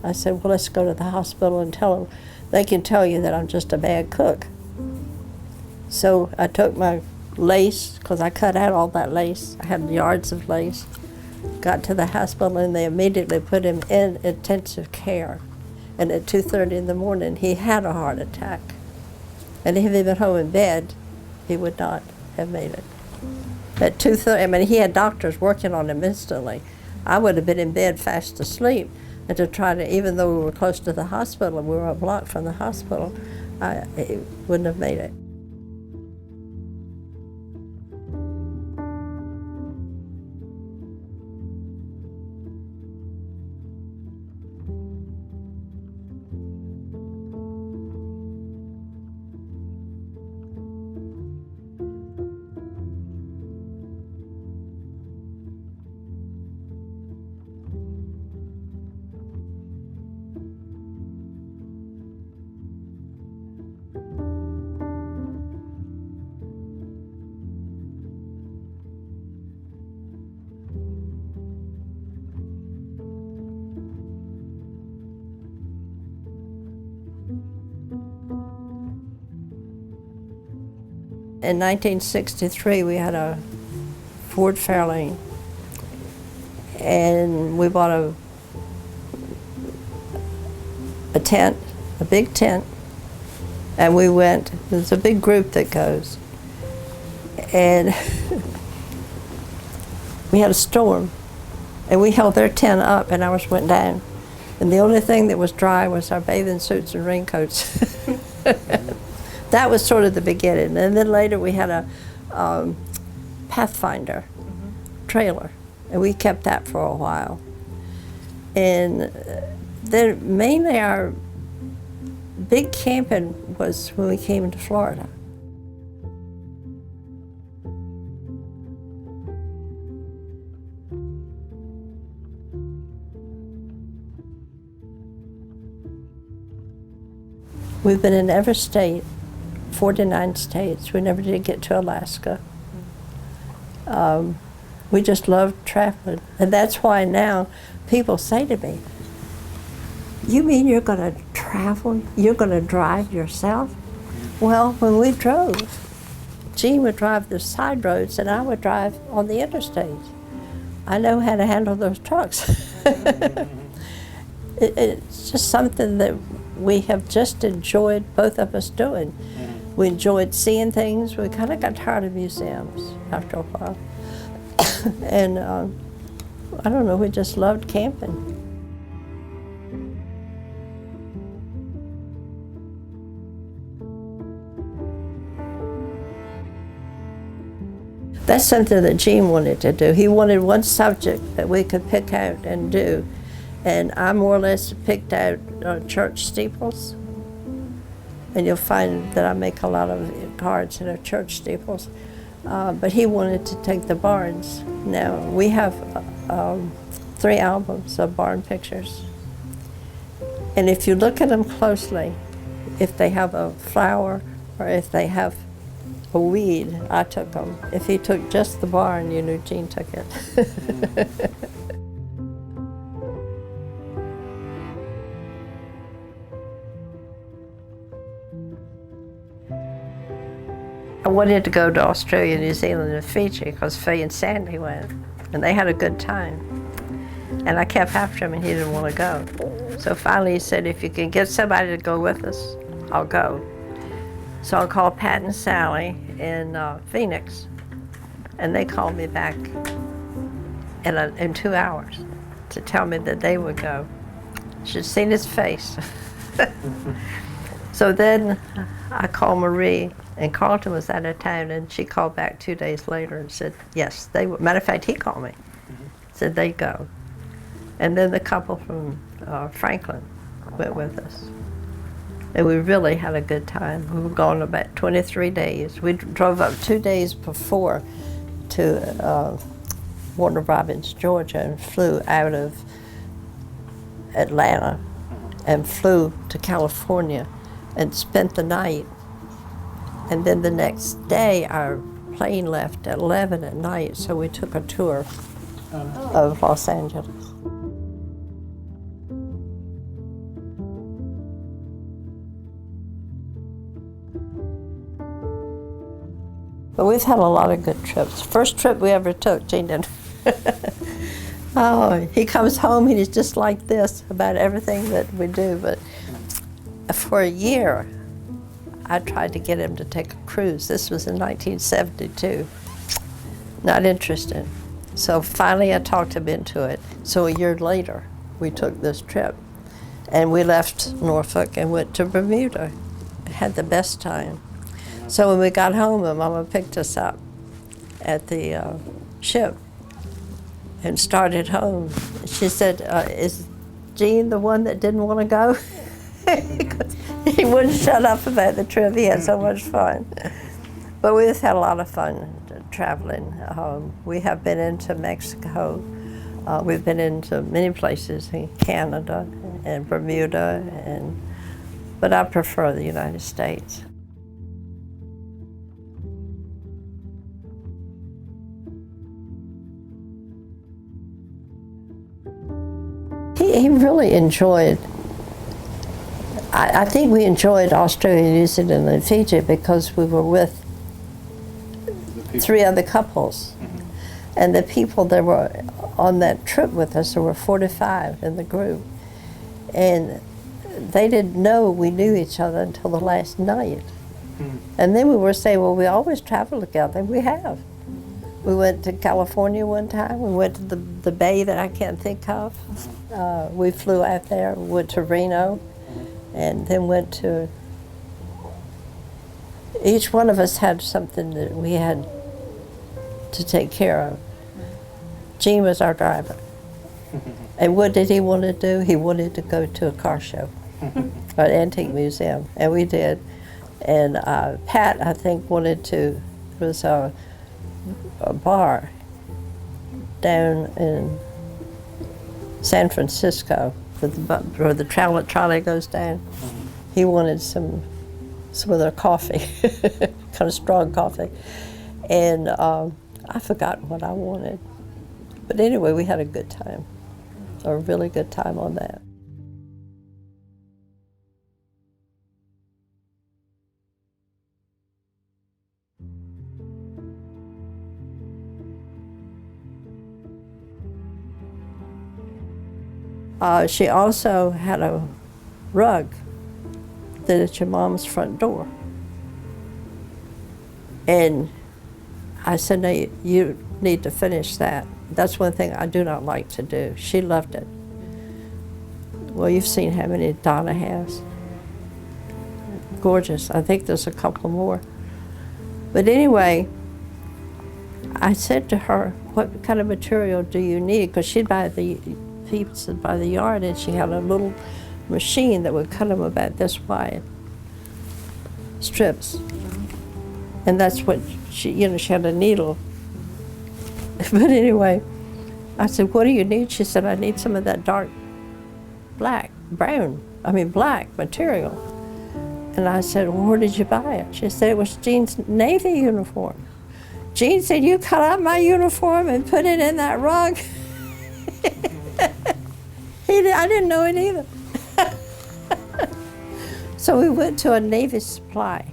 I said, well, let's go to the hospital and tell them. They can tell you that I'm just a bad cook. So I took my lace, because I cut out all that lace. I had yards of lace. Got to the hospital, and they immediately put him in intensive care. And at 2:30 in the morning, he had a heart attack. And if he had been home in bed, he would not have made it. At 2:30, I mean, he had doctors working on him instantly. I would have been in bed fast asleep, and to try to, even though we were close to the hospital and we were a block from the hospital, he wouldn't have made it. In 1963, we had a Ford Fairlane, and we bought a tent, a big tent, and we went. There's a big group that goes, and we had a storm, and we held their tent up, and ours went down, and the only thing that was dry was our bathing suits and raincoats. That was sort of the beginning. And then later we had a Pathfinder trailer, and we kept that for a while. And then mainly our big camping was when we came into Florida. We've been in every state. 49 states. We never did get to Alaska. We just loved traveling. And that's why now people say to me, "You mean you're going to travel? You're going to drive yourself?" Well, when we drove, Gene would drive the side roads and I would drive on the interstates. I know how to handle those trucks. It's just something that we have just enjoyed, both of us doing. We enjoyed seeing things. We kind of got tired of museums after a while. And I don't know, we just loved camping. That's something that Gene wanted to do. He wanted one subject that we could pick out and do. And I more or less picked out church steeples. And you'll find that I make a lot of cards that are church steeples. But he wanted to take the barns. Now, we have 3 albums of barn pictures. And if you look at them closely, if they have a flower or if they have a weed, I took them. If he took just the barn, you knew Gene took it. I wanted to go to Australia, New Zealand, and Fiji because Faye and Sandy went, and they had a good time. And I kept after him, and he didn't want to go. So finally he said, "If you can get somebody to go with us, I'll go." So I called Pat and Sally in Phoenix, and they called me back in 2 hours to tell me that they would go. Should have seen his face. So then I called Marie, and Carlton was out of town, and she called back 2 days later and said, yes, they would. Matter of fact, he called me, said they'd go. And then the couple from Franklin went with us. And we really had a good time. We were gone about 23 days. We drove up 2 days before to Warner Robins, Georgia, and flew out of Atlanta and flew to California and spent the night. And then the next day, our plane left at 11 at night, so we took a tour of Los Angeles. But we've had a lot of good trips. First trip we ever took, Gene did. Oh, he comes home, he's just like this about everything that we do. But for a year, I tried to get him to take a cruise. This was in 1972. Not interested. So finally I talked him into it. So a year later, we took this trip. And we left Norfolk and went to Bermuda. had the best time. So when we got home, my mama picked us up at the ship and started home. She said, is Gene the one that didn't want to go? He wouldn't shut up about the trip. He had so much fun. But we just had a lot of fun traveling. We have been into Mexico. We've been into many places in Canada and Bermuda, but I prefer the United States. He really enjoyed, I think we enjoyed Australia, New Zealand, and Fiji because we were with 3 other couples. And the people that were on that trip with us, there were 45 in the group. And they didn't know we knew each other until the last night. And then we were saying, well, we always travel together. We have. We went to California one time. We went to the bay that I can't think of. We flew out there, went to Reno, and then went to, each one of us had something that we had to take care of. Gene was our driver. And what did he want to do? He wanted to go to a car show, an antique museum, and we did. And Pat, I think, wanted to, there was a bar down in San Francisco where the trolley goes down. He wanted some of their coffee, kind of strong coffee. And I forgot what I wanted. But anyway, we had a good time, a really good time on that. She also had a rug that is your mom's front door. And I said, no, you need to finish that. That's one thing I do not like to do. She loved it. Well, you've seen how many Donna has. Gorgeous. I think there's a couple more. But anyway, I said to her, what kind of material do you need? Because she'd buy the pieces by the yard, and she had a little machine that would cut them about this wide, strips. And that's what she had a needle. But anyway, I said, what do you need? She said, I need some of that dark black material. And I said, well, where did you buy it? She said, it was Gene's Navy uniform. Gene said, you cut out my uniform and put it in that rug? I didn't know it either. So we went to a Navy supply.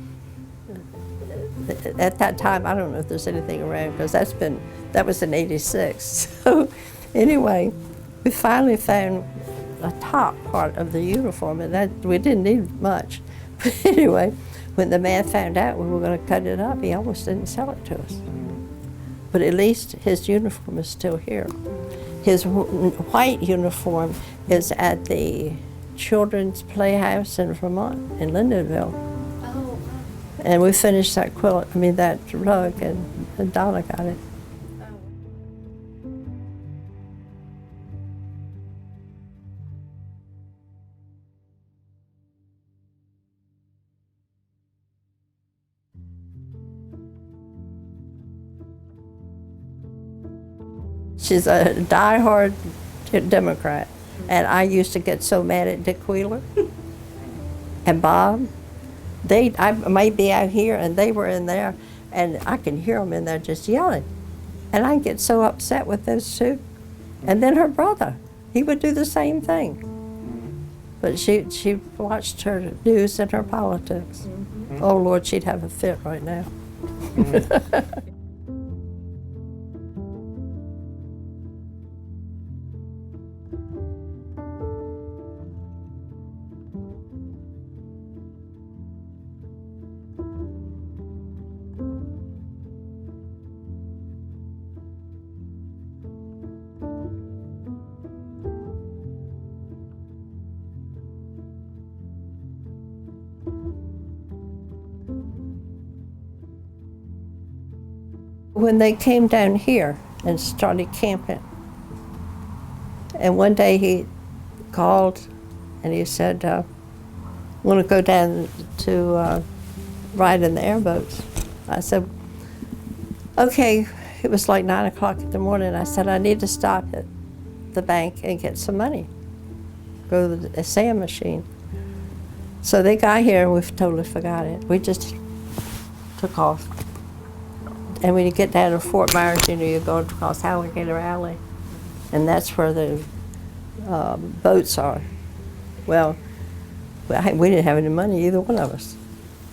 At that time, I don't know if there's anything around, because that was in '86. So anyway, we finally found a top part of the uniform, and that we didn't need much. But anyway, when the man found out we were going to cut it up, he almost didn't sell it to us. But at least his uniform is still here. His white uniform is at the Children's Playhouse in Vermont, in Lyndonville. Oh. And we finished that that rug, and Donna got it. She's a diehard Democrat, and I used to get so mad at Dick Wheeler and Bob. I might be out here, and they were in there, and I can hear them in there just yelling. And I get so upset with those two. And then her brother, he would do the same thing. But she watched her news and her politics. Mm-hmm. Oh, Lord, she'd have a fit right now. Mm-hmm. When they came down here and started camping, and one day he called and he said, want to go down to ride in the airboats. I said, okay. It was like 9 o'clock in the morning. I said, I need to stop at the bank and get some money. Go to the sand machine. So they got here and we totally forgot it. We just took off. And when you get down to Fort Myers, you know, you go across Alligator Alley. And that's where the boats are. Well, we didn't have any money, either one of us.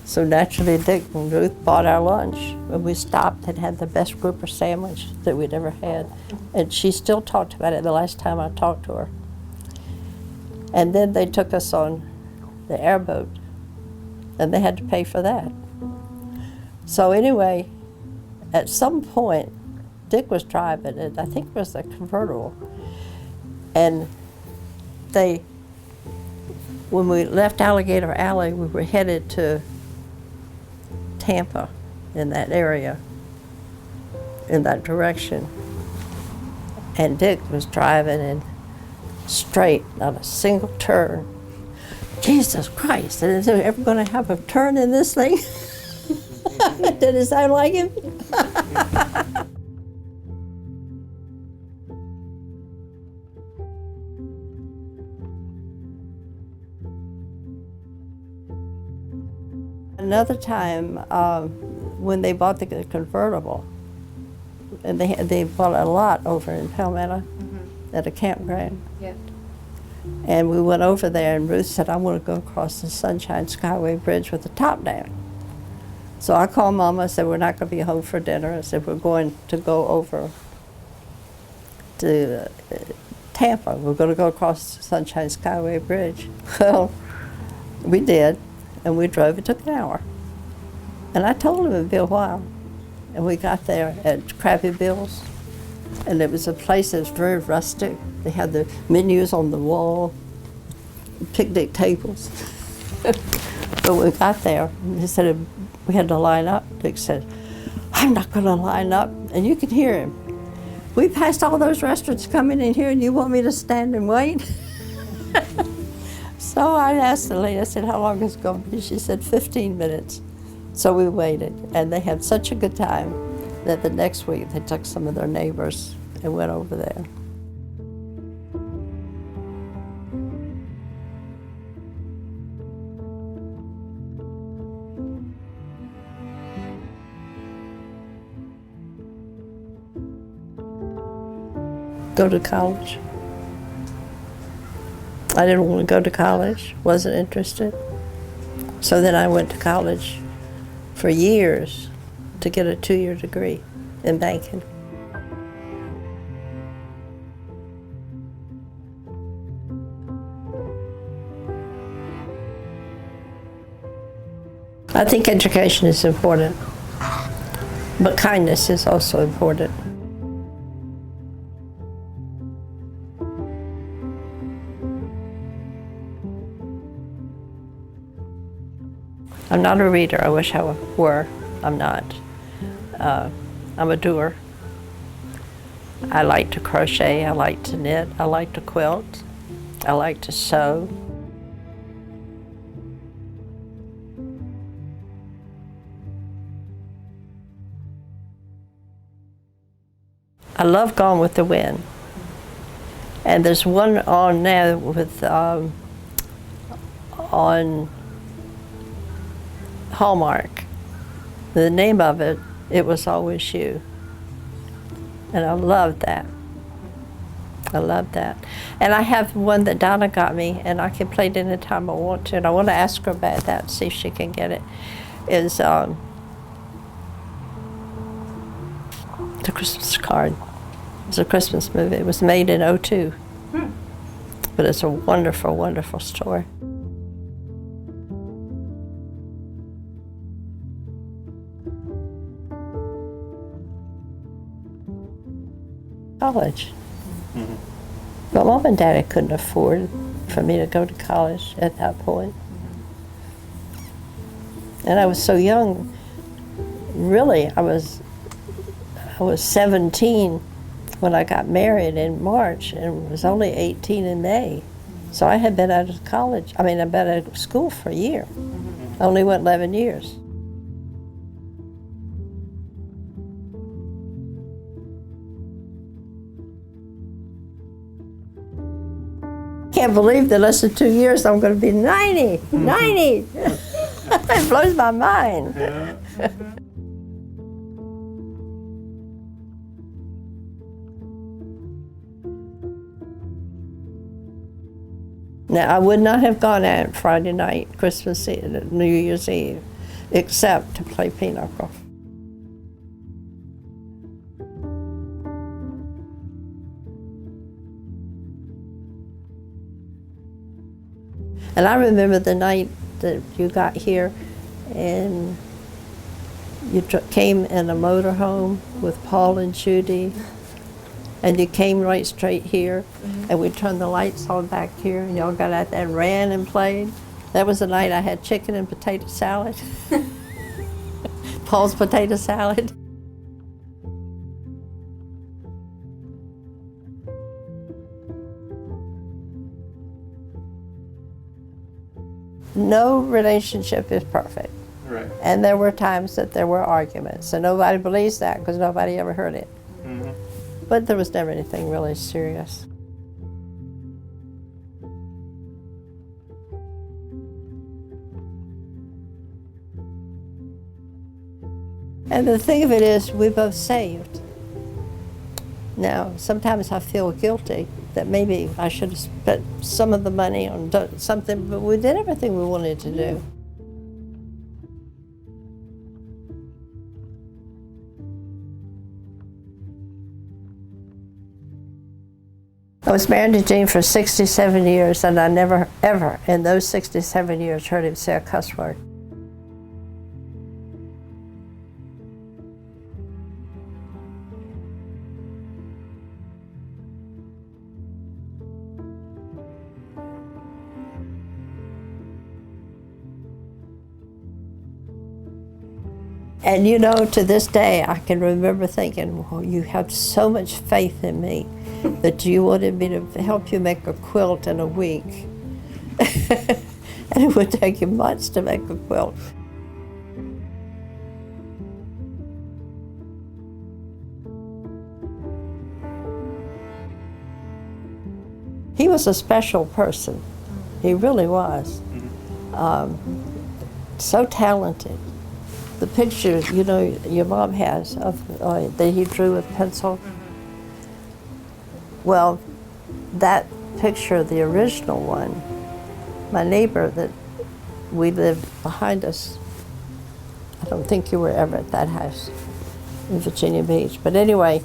So naturally, Dick and Ruth bought our lunch. And we stopped and had the best grouper sandwich that we'd ever had. And she still talked about it the last time I talked to her. And then they took us on the airboat, and they had to pay for that. So anyway, at some point, Dick was driving it. I think it was a convertible. And when we left Alligator Alley, we were headed to Tampa, in that area, in that direction. And Dick was driving in straight, not a single turn. Jesus Christ, is there ever going to have a turn in this thing? Did it sound like him? Another time, when they bought the convertible, and they bought a lot over in Palmetto at a campground. Yeah. And we went over there, and Ruth said, I want to go across the Sunshine Skyway Bridge with the top down. So I called Mama, I said, we're not going to be home for dinner. I said, we're going to go over to Tampa. We're going to go across the Sunshine Skyway Bridge. Well, we did, and we drove. It took an hour. And I told him it'd be a while. And we got there at Krabby Bill's, and it was a place that was very rustic. They had the menus on the wall, picnic tables. But we got there, and he said we had to line up. Dick said, I'm not going to line up. And you could hear him. We passed all those restaurants coming in here, and you want me to stand and wait? So I asked the lady, I said, how long is it going to be? She said, 15 minutes. So we waited, and they had such a good time that the next week they took some of their neighbors and went over there. Go to college. I didn't want to go to college, wasn't interested. So then I went to college for years to get a 2-year degree in banking. I think education is important, but kindness is also important. I'm not a reader. I wish I were. I'm not. I'm a doer. I like to crochet. I like to knit. I like to quilt. I like to sew. I love Gone with the Wind. And there's one on now with on Hallmark. The name of it, It Was Always You. And I love that. I love that. And I have one that Donna got me, and I can play it anytime I want to. And I want to ask her about that, see if she can get it. Is the Christmas Card. It's a Christmas movie. It was made in '02. But it's a wonderful, wonderful story. College. But Mom and Daddy couldn't afford for me to go to college at that point. And I was so young, really, I was I was 17 when I got married in March and was only 18 in May. So I had been out of college, I'd been out of school for a year. I only went 11 years. Can't believe that less than 2 years I'm going to be 90. 90! It blows my mind. Yeah. Now, I would not have gone out Friday night, Christmas Eve, New Year's Eve, except to play pinochle. And I remember the night that you got here and you came in a motorhome with Paul and Judy, and you came right straight here, and we turned the lights on back here, and y'all got out there and ran and played. That was the night I had chicken and potato salad. Paul's potato salad. No relationship is perfect. Right. And there were times that there were arguments, and nobody believes that because nobody ever heard it. Mm-hmm. But there was never anything really serious. And the thing of it is, we both saved. Now, sometimes I feel guilty that maybe I should have spent some of the money on something, but we did everything we wanted to do. I was married to Gene for 67 years, and I never, ever, in those 67 years, heard him say a cuss word. And you know, to this day, I can remember thinking, well, you have so much faith in me that you wanted me to help you make a quilt in a week. And it would take you months to make a quilt. He was a special person. He really was. So talented. The picture, you know, your mom has of that he drew with pencil. Well, that picture, the original one, my neighbor that we lived behind us, I don't think you were ever at that house in Virginia Beach, but anyway,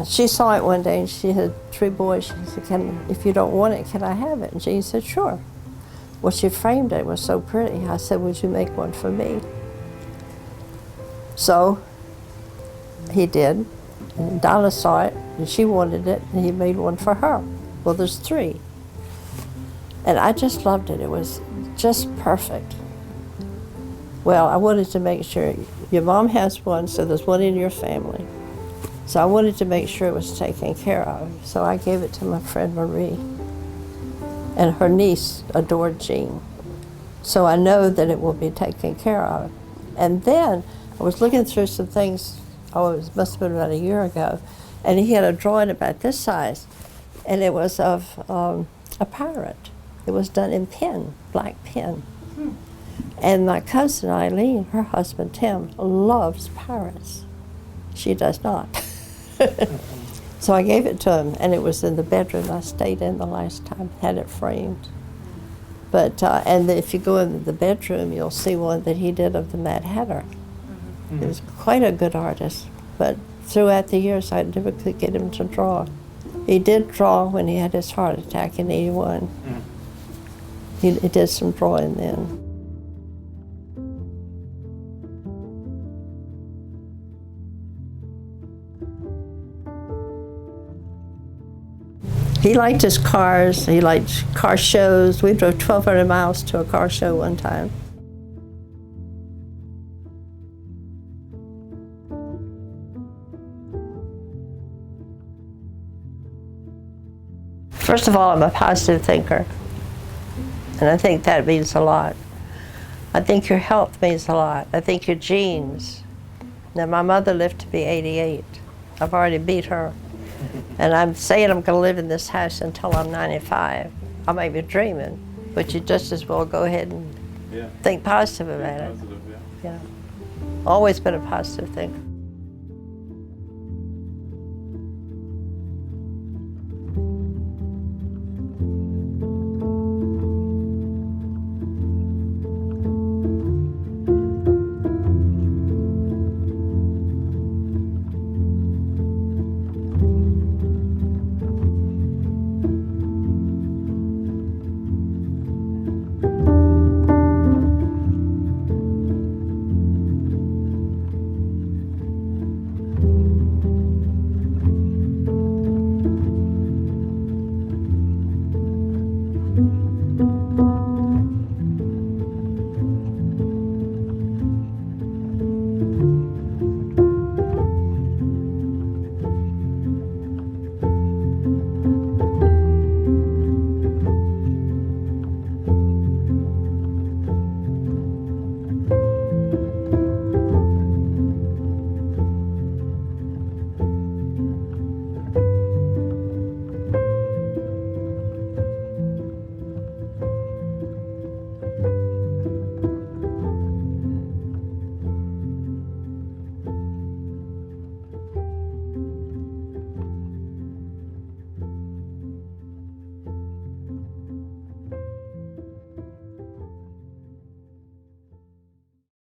she saw it one day and she had 3 boys. She said, if you don't want it, can I have it? And Jean said, sure. Well, she framed it. It was so pretty. I said, would you make one for me? So he did, and Donna saw it, and she wanted it, and he made one for her. Well, there's 3. And I just loved it. It was just perfect. Well, I wanted to make sure, your mom has one, so there's one in your family. So I wanted to make sure it was taken care of. So I gave it to my friend Marie. And her niece adored Jean. So I know that it will be taken care of. And then I was looking through some things, it must have been about a year ago, and he had a drawing about this size, and it was of a pirate. It was done in pen, black pen. And my cousin Eileen, her husband Tim, loves pirates. She does not. So I gave it to him, and it was in the bedroom I stayed in the last time, had it framed. But, and if you go into the bedroom, you'll see one that he did of the Mad Hatter. He was quite a good artist, but throughout the years I never could get him to draw. He did draw when he had his heart attack in '81. He did some drawing then. He liked his cars, he liked car shows. We drove 1,200 miles to a car show one time. First of all, I'm a positive thinker, and I think that means a lot. I think your health means a lot. I think your genes. Now, my mother lived to be 88. I've already beat her. And I'm saying I'm going to live in this house until I'm 95. I might be dreaming, but you just as well go ahead and think positive about it. Positive, yeah. Yeah. Always been a positive thinker.